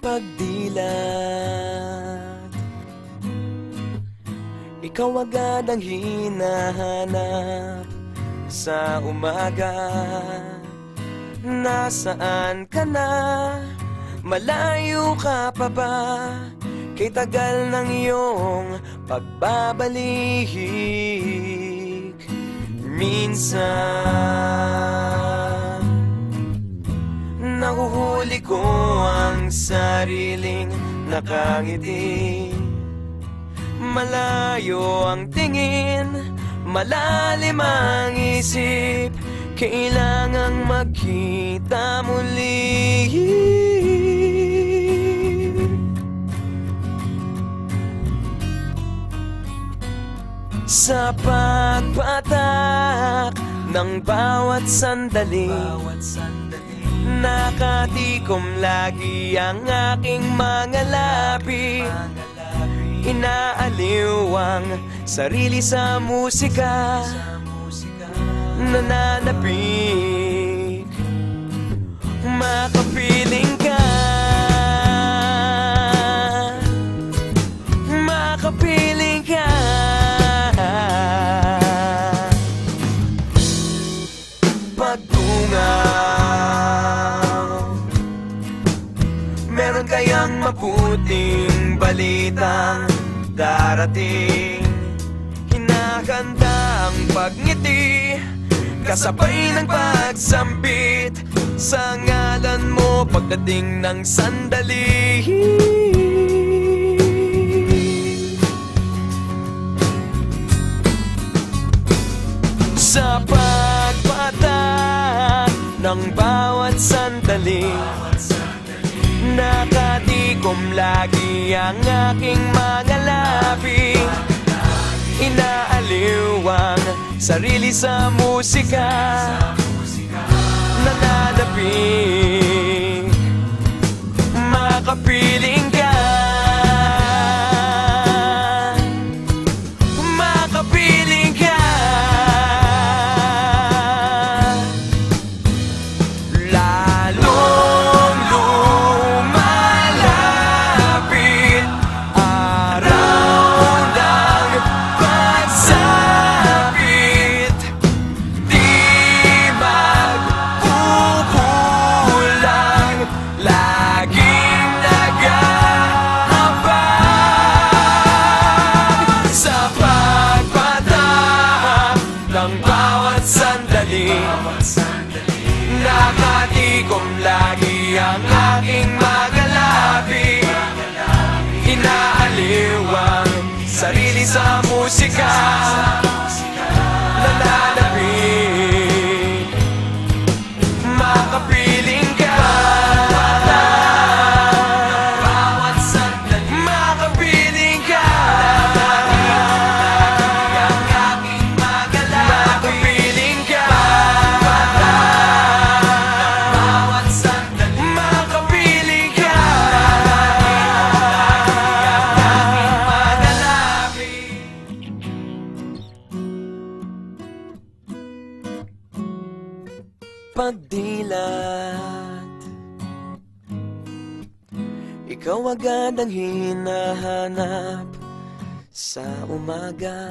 pagdilat, ikaw agad ang hinahanap sa umaga. Nasaan ka na? Malayo ka pa ba? Kay tagal ng iyong pagbabalik. Minsan nahuhuli ko ang sariling nakangiti. Malayo ang tingin, malalim ang isip. Kailangang magkita muli. Sa pagpatak ng bawat sandali, nakatikom lagi ang aking mga labi. Inaaliw ang sarili sa musika, nananapik, makapiling ka, makapiling ka. Pagtungaw, meron kayang mabuting balitang darating. Hinahanda ang pagngiti, kasabay ng pagsambit sa ngalan mo pagdating ng sandali. Sa pagpatak ng bawat sandali, nakatikom lagi ang aking mga labi. Inaaliw ang sarili sa musika, nananapik, makapiling ka, makapiling ka. Lalong lumalapit araw ng pagsapit, di magkukulang, laging nag-aabang. Sa pagpatak ng bawat sandali, nakatikom lagi ang aking mga labi. Inaaliw ang sarili sa musika, nananapik, makapiling ka, makapiling ka, makapiling ka. Pagdilat, ikaw agad ang hinahanap sa umaga.